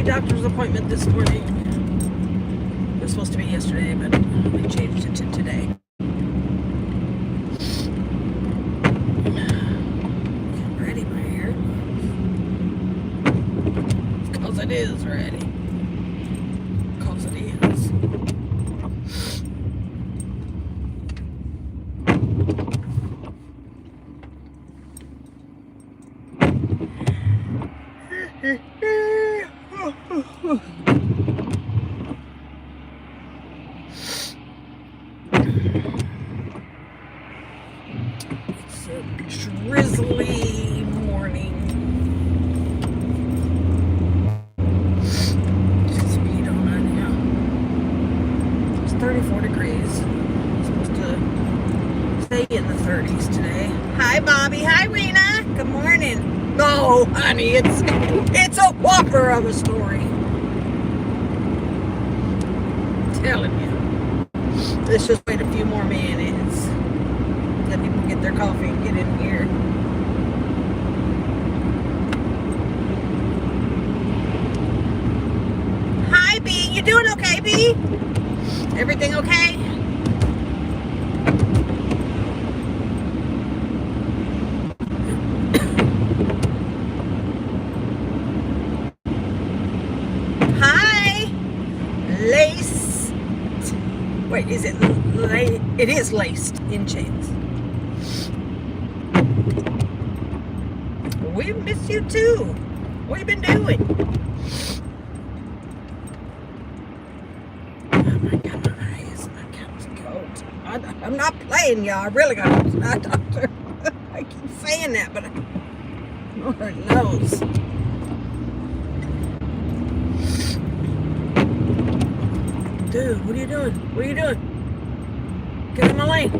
doctor's appointment this morning. It was supposed to be yesterday, but they changed it to today. Get ready, my hair. Because it is ready. Because it is. It's a drizzly morning. Just some heat on it, yeah. It's 34 degrees. It's supposed to stay in the 30s today. Hi, Bobby. Hi, Rena. Good morning. No, honey, it's a whopper of a story. I'm telling you. Let's just wait a few more minutes. Let people get their coffee and get in here. Hi, B. You doing okay, B? Everything okay? Hi. Laced. Wait, is it it is laced in chains. We miss you too. What have you been doing? Oh my God, my eyes, my cat's cold. I'm not playing, y'all. I really got an eye doctor. I keep saying that, but Lord knows. Dude, what are you doing? What are you doing? Get in my lane.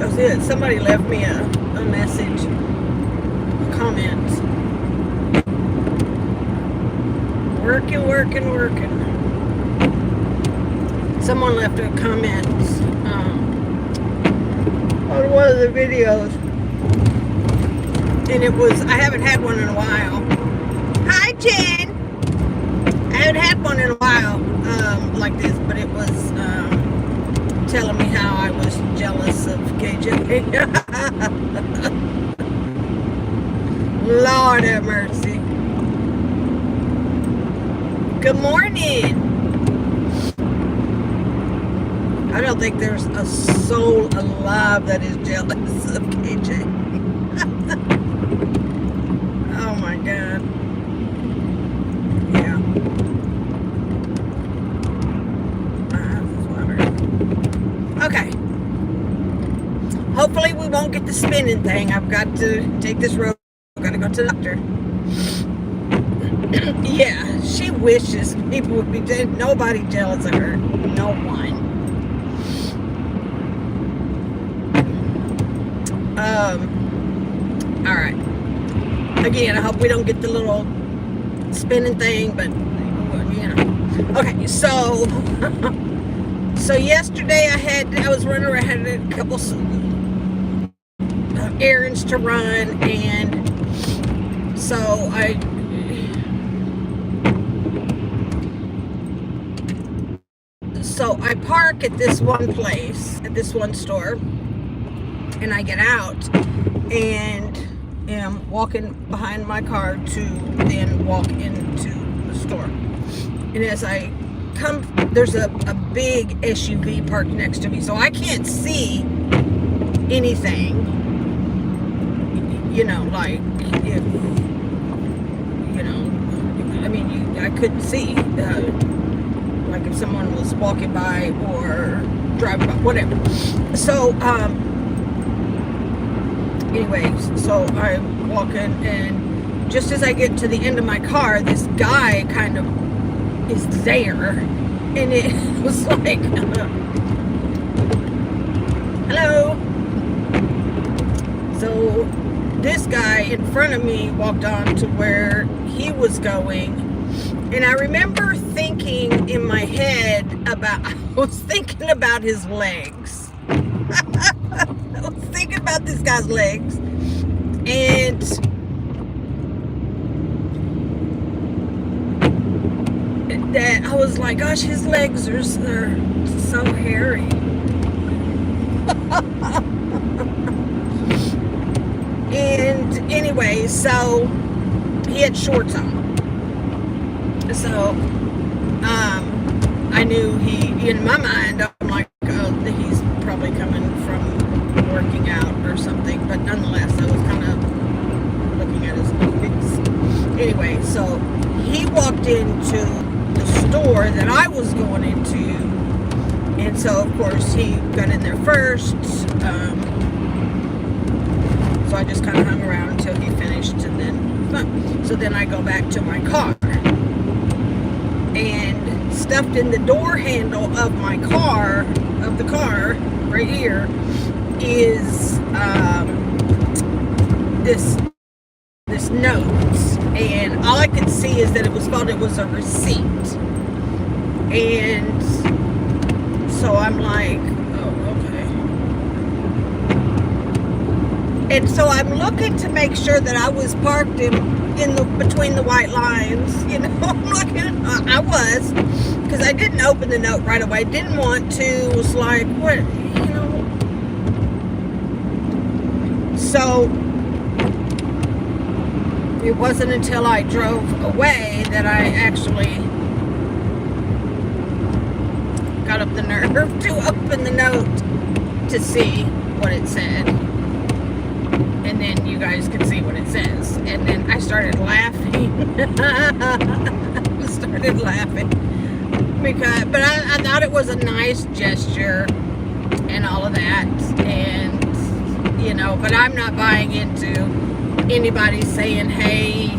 That's it. Somebody left me a message, a comment. Working. Someone left a comment on one of the videos, and it was, I haven't had one in a while. Hi, Jen. I haven't had one in a while like this, but it was telling me how I was jealous of KJ. Lord have mercy. Good morning. I don't think there's a soul alive that is jealous of KJ. Oh my God. Yeah. Okay. Hopefully we won't get the spinning thing. I've got to take this road. I've got to go to the doctor. Yeah, she wishes people would be dead. Nobody jealous of her. No one. All right. Again, I hope we don't get the little spinning thing, but you know. Okay, so yesterday I was running around, I had a couple errands to run, and so I park at this one place, at this one store, and I get out and am walking behind my car to then walk into the store. And as I come, there's a big SUV parked next to me, so I can't see anything, you know, like if, you know, I mean, I couldn't see, like if someone was walking by or driving by, whatever. So, anyways, so I'm walking, and just as I get to the end of my car, this guy kind of is there, and it was like, hello. So this guy in front of me walked on to where he was going, and I remember thinking in my head about was thinking about his legs. I was thinking about this guy's legs. And that I was like, gosh, his legs are so hairy. And anyway, so he had shorts on. So I knew in my mind, I'm like, oh, he's probably coming from working out or something. But nonetheless, I was kind of looking at his legs. Anyway, so he walked into the store that I was going into. And so, of course, he got in there first. So I just kind of hung around until he finished, and then I go back to my car. And stuffed in the door handle of my car, right here, is this note. And all I could see is that it was a receipt. And so I'm like, oh, okay. And so I'm looking to make sure that I was parked between the white lines. I'm looking. I was, because I didn't open the note right away. Didn't want to. It was like, what, So it wasn't until I drove away that I actually got up the nerve to open the note to see what it said. And then you guys could see what it says. And then I started laughing. But I thought it was a nice gesture and all of that. And, but I'm not buying into anybody saying, hey,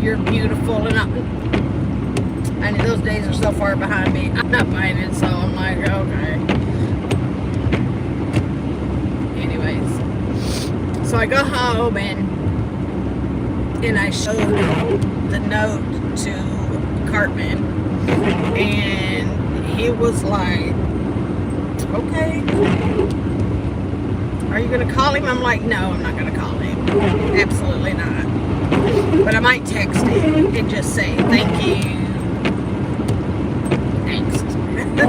you're beautiful. And I know those days are so far behind me. I'm not buying it, so I'm like, okay. Anyways, so I go home and I showed the note to Cartman, and he was like, okay, are you going to call him? I'm like, no, I'm not going to call him. Absolutely not. But I might text him and just say, thank you. Thanks. No.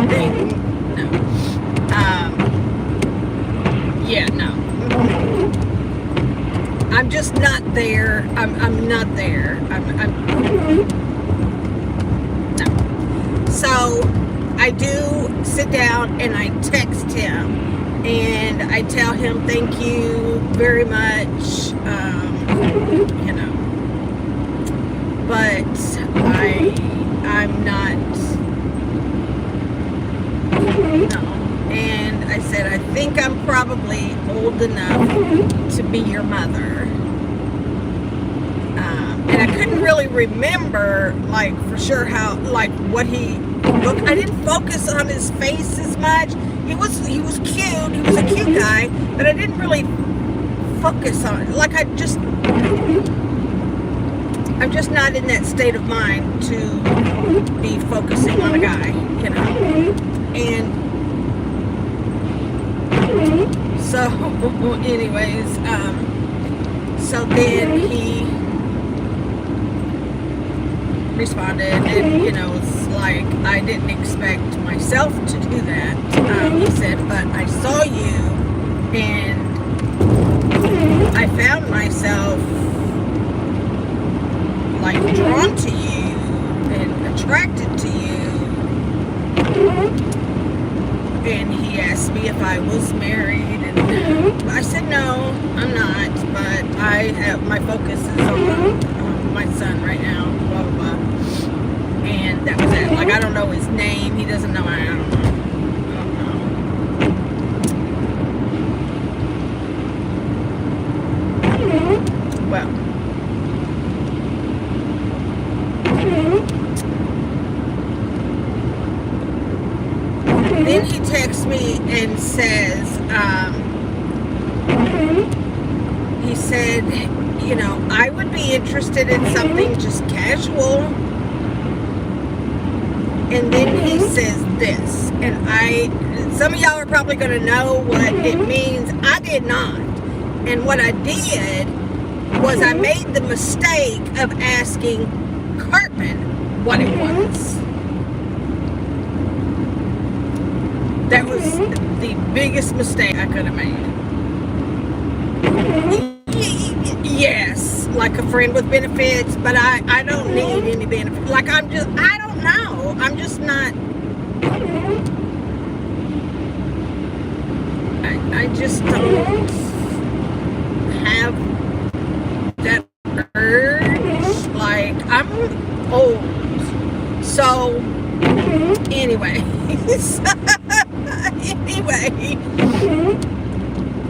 Yeah, no. I'm just not there. I'm not there. No. So I do sit down and I text him and I tell him thank you very much. But I'm not. No. And I said, I think I'm probably old enough to be your mother. And I couldn't really remember, like, for sure how, like, what he looked. I didn't focus on his face as much. He was cute. He was a cute guy, but I didn't really focus on it. Like, I'm just not in that state of mind to be focusing on a guy, And so, anyways, so then he responded, and it's like, I didn't expect myself to do that. He said, but I saw you, and I found myself like drawn to you and attracted to you. And he asked me if I was married, and I said no, I'm not, but my focus is on my son right now, blah blah blah. And that was it. Like, I don't know his name, he doesn't know. I don't know. Well, then he texts me and says, he said, I would be interested in something just casual. And then he says this, and some of y'all are probably going to know what it means. I did not. And what I did was I made the mistake of asking Cartman what it was. That was the biggest mistake I could have made. Yes, like a friend with benefits, but I don't need any benefits. Like I don't know. I'm just not. I just don't have that urge. Like, I'm old. So, anyway.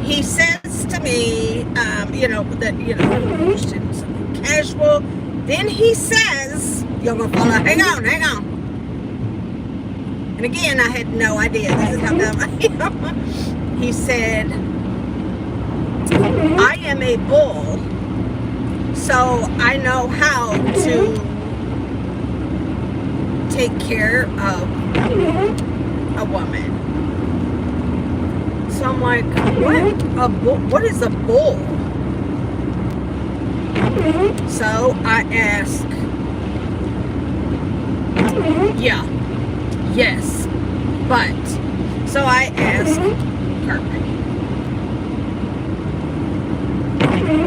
He says to me, something casual. Then he says, you're going to follow, hang on. And again, I had no idea. This is how dumb I am. He said, I am a bull, so I know how to take care of a woman. So I'm like, what? A bull? What is a bull? So I ask, yes, but, so I ask Cartman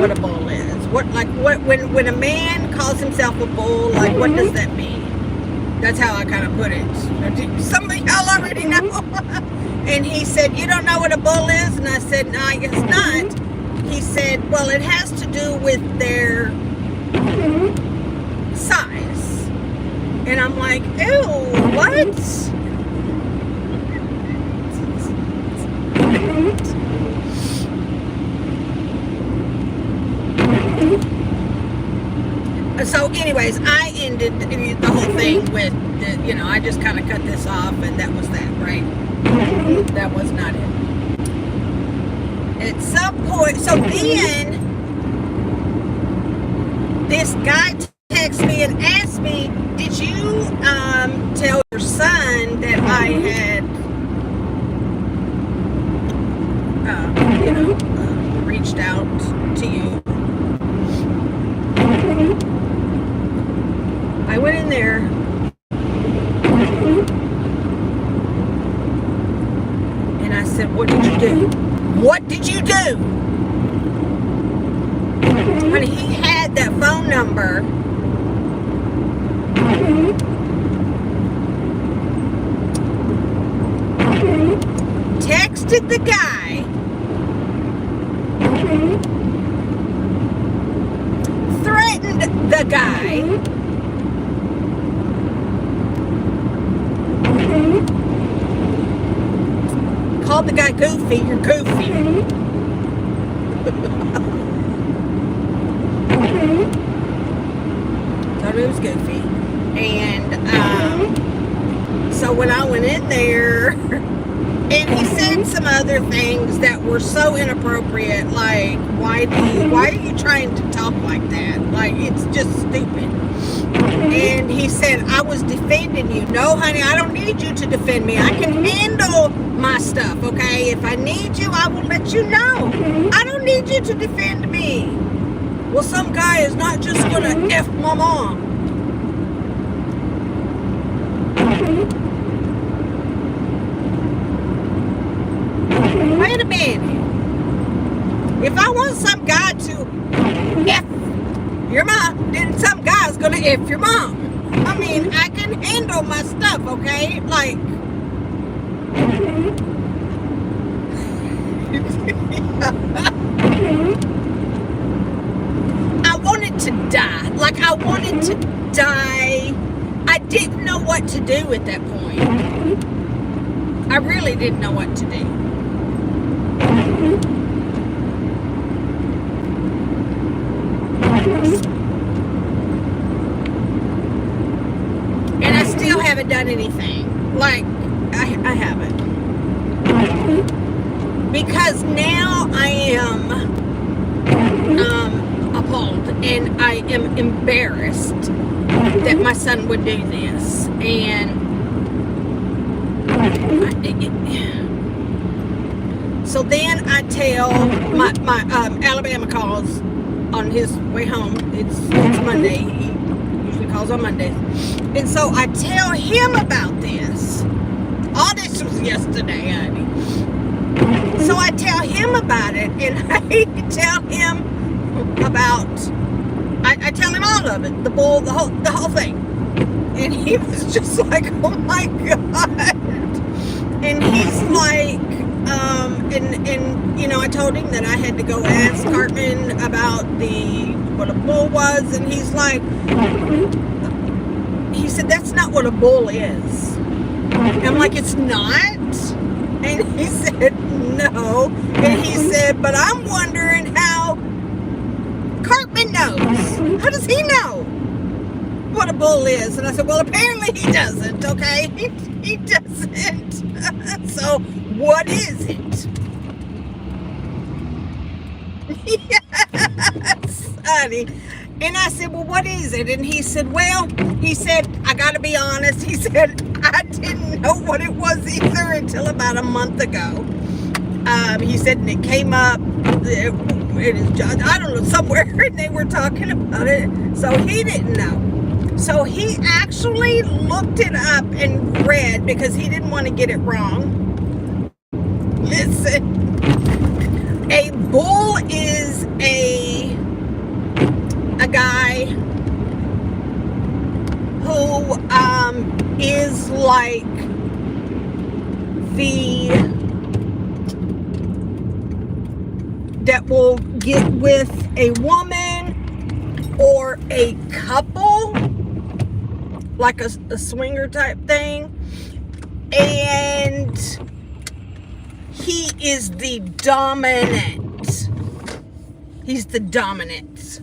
what a bull is. When a man calls himself a bull, like, what does that mean? That's how I kind of put it. Some of y'all already know. And he said, you don't know what a bull is? And I said, no, I guess not. He said, well, it has to do with their size. And I'm like, ew, what? So anyways, I ended the whole thing with, I just kind of cut this off, and that was that, right? That was not it. At some point, so then this guy texts me and asks me, did you tell your son that I had reached out to you? I went in there and I said, what did you do? What did you do? When he had that phone number, texted the guy, threatened the guy, called the guy goofy. You're goofy. Thought he was goofy. And so when I went in there, and he said some other things that were so inappropriate, like, why are you trying to talk like that? Like, it's just stupid. And he said, I was defending you. No, honey, I don't need you to defend me. I can handle my stuff, okay? If I need you, I will let you know. I don't need you to defend me. Well, some guy is not just gonna F my mom. Wait a minute. If I want some guy to F your mom, then some guy's gonna F your mom. I mean, I can handle my stuff, okay? Like, I wanted to die. Like, I wanted to die. I didn't know what to do at that point. I really didn't know what to do. And I still haven't done anything. Like, I haven't. Because now I am appalled, and I am embarrassed that my son would do this. And So then I tell my Alabama calls on his way home. It's Monday. He usually calls on Mondays. And so I tell him about this. All this was yesterday, honey. So I tell him about it, and I tell him about, I tell him all of it, the bull, the whole thing. And he was just like, oh my God. And he's like, and you know, I told him that I had to go ask Cartman about what a bull was, and he's like, he said, that's not what a bull is. And I'm like, it's not? And he said, no. And he said, but I'm wondering how Cartman knows. How does he know what a bull is? And I said, well, apparently he doesn't, okay? He doesn't. So, what is it? Yes, honey. And I said, well, what is it? And he said, I got to be honest. He said, I didn't know what it was either until about a month ago. He said, and it came up, it is, I don't know, somewhere, and they were talking about it. So he didn't know. So he actually looked it up and read, because he didn't want to get it wrong. Listen, a bull is a guy who is like that will get with a woman or a couple, like a swinger type thing, and he is the dominant. He's the dominant.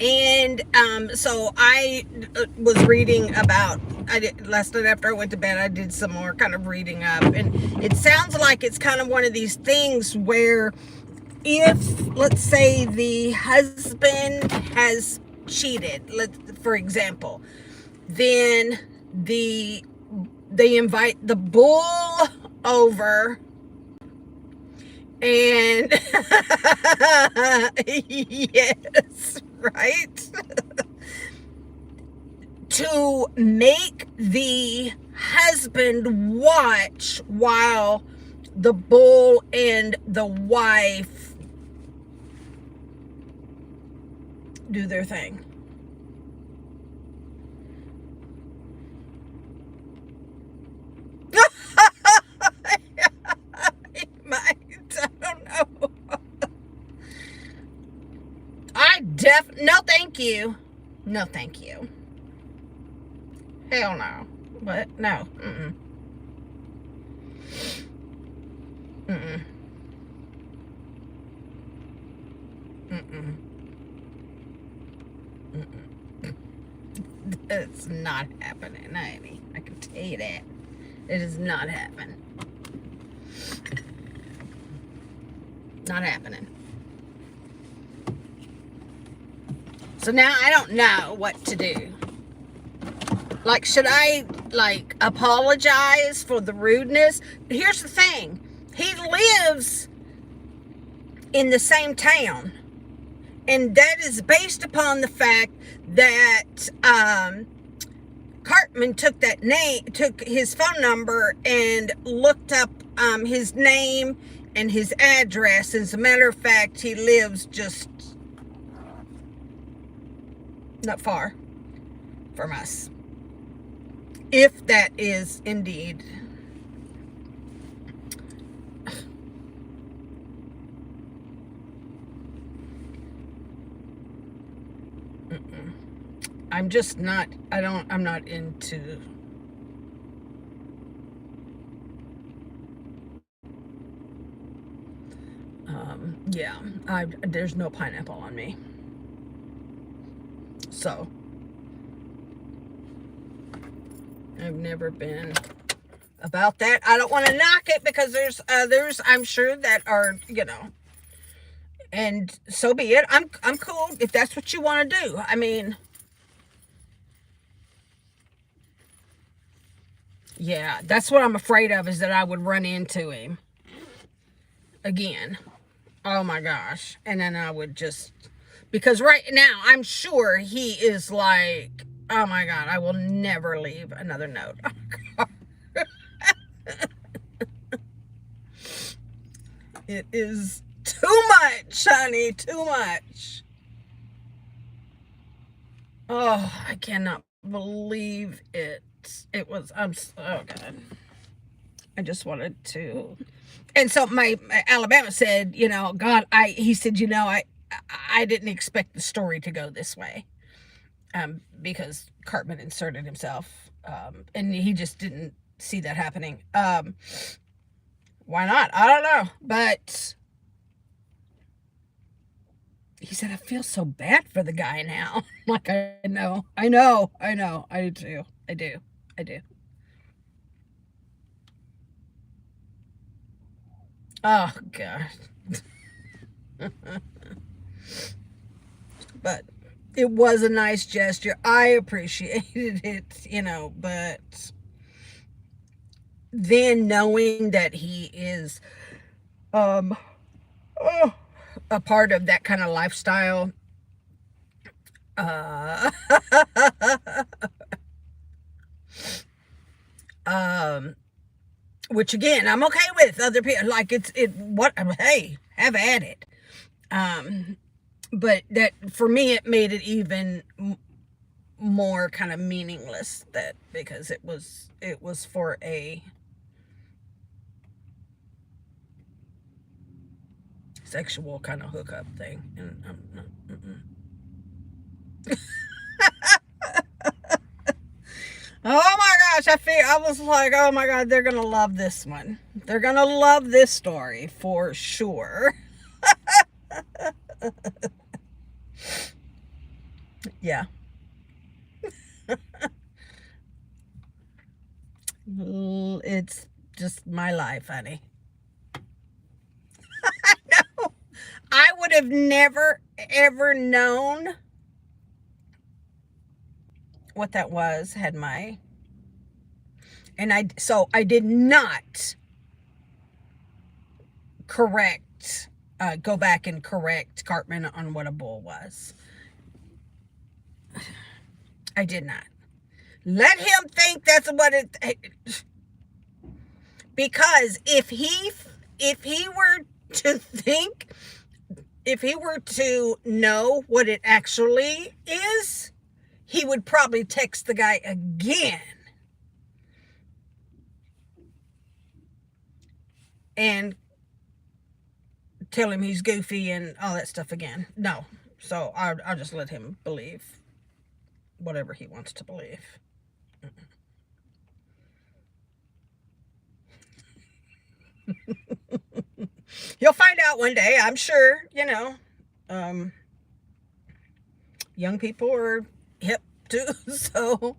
And so I was reading about, last night after I went to bed, I did some more kind of reading up, and it sounds like it's kind of one of these things where if, let's say, the husband has cheated, for example, then they invite the bull over, and yes, right? To make the husband watch while the bull and the wife do their thing. No, thank you. No, thank you. Hell no. What? No. Mm-mm. Mm-mm. Mm-mm. Mm-mm. It's not happening, honey. I can tell you that. It is not happening. Not happening. So now I don't know what to do. Like, should I, like, apologize for the rudeness? Here's the thing. He lives in the same town. And that is based upon the fact that Cartman took his phone number and looked up his name and his address. As a matter of fact, he lives just not far from us. If that is indeed I'm just not, I'm not into yeah, there's no pineapple on me. So I've never been about that. I don't want to knock it because there's others, I'm sure, that are, and so be it. I'm cool if that's what you want to do. I mean, yeah, that's what I'm afraid of, is that I would run into him again. Oh my gosh. And then I would just, because right now I'm sure he is like, oh my God, I will never leave another note. It is too much, honey, too much. Oh, I cannot believe it. I'm so good. I just wanted to. And so my Alabama said, God, he said, I didn't expect the story to go this way. Because Cartman inserted himself. And he just didn't see that happening. Why not? I don't know. But he said, I feel so bad for the guy now. Like, I know. I do too. I do. Oh, God. But it was a nice gesture. I appreciated it, but then knowing that he is a part of that kind of lifestyle, which again, I'm okay with other people. Like, hey, have at it. But that, for me, it made it even more kind of meaningless, because it was for a sexual kind of hookup thing. And oh my gosh, I was like, oh my God, they're gonna love this one. They're gonna love this story for sure. Yeah. It's just my life, honey. I know. I would have never, ever known what that was so I did not go back and correct Cartman on what a bull was. I did not. Let him think that's what because if he were to know what it actually is, he would probably text the guy again and tell him he's goofy and all that stuff again. No. So I'll just let him believe whatever he wants to believe. You'll find out one day, I'm sure. Young people are hip too, so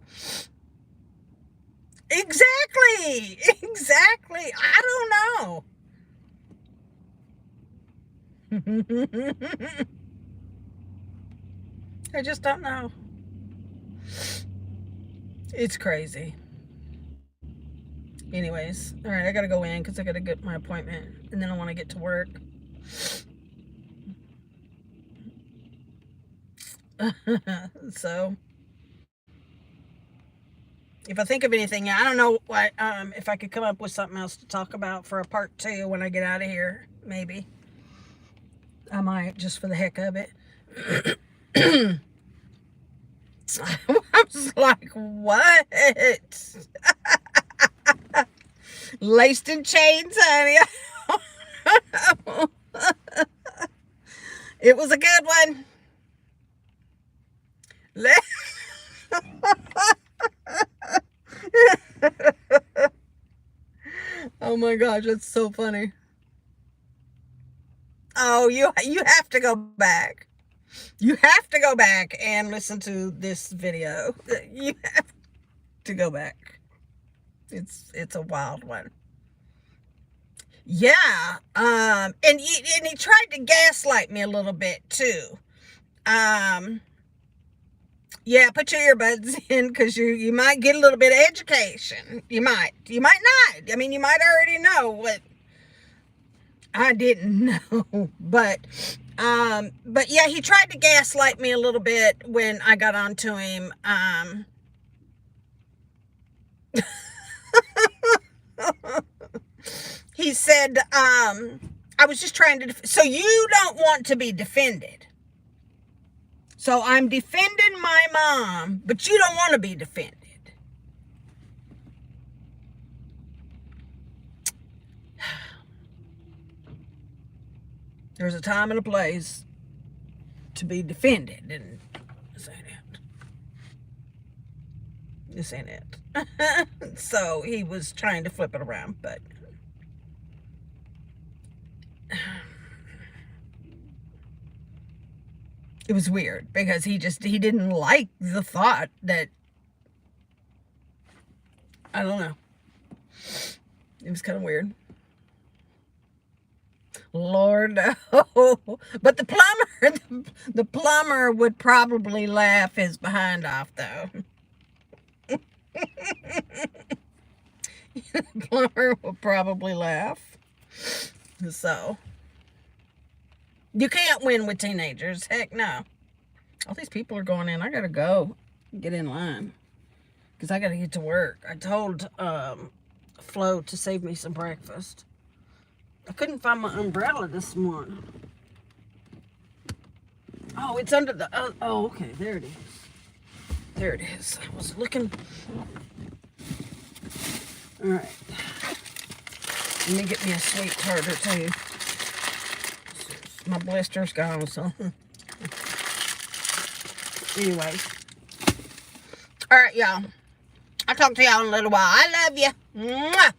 exactly. I don't know. I just don't know. It's crazy. Anyways, all right, I gotta go in because I gotta get my appointment, and then I want to get to work. So if I think of anything, I don't know what, if I could come up with something else to talk about for a part 2 when I get out of here. Maybe I might, just for the heck of it. I was like, what? Laced in chains, honey. It was a good one. Oh my gosh, that's so funny. Oh, you have to go back. You have to go back and listen to this video. You have to go back. It's a wild one. Yeah. And he tried to gaslight me a little bit too. Yeah, put your earbuds in because you might get a little bit of education. You might not. I mean, you might already know what I didn't know, but yeah, he tried to gaslight me a little bit when I got onto him. He said, I was just trying to, so you don't want to be defended. So I'm defending my mom, but you don't want to be defended. There's a time and a place to be defended, and this ain't it. This ain't it. So he was trying to flip it around, but it was weird because he didn't like the thought that, I don't know. It was kind of weird. Lord, no. But the plumber would probably laugh his behind off, though. The plumber would probably laugh. So, you can't win with teenagers. Heck no. All these people are going in. I gotta go get in line because I gotta get to work. I told Flo to save me some breakfast. I couldn't find my umbrella this morning. Oh, it's under the... oh, okay. There it is. There it is. I was looking... All right. Let me get me a sweet tartar, too. My blister's gone, so... Anyway. All right, y'all. I'll talk to y'all in a little while. I love you. Mwah!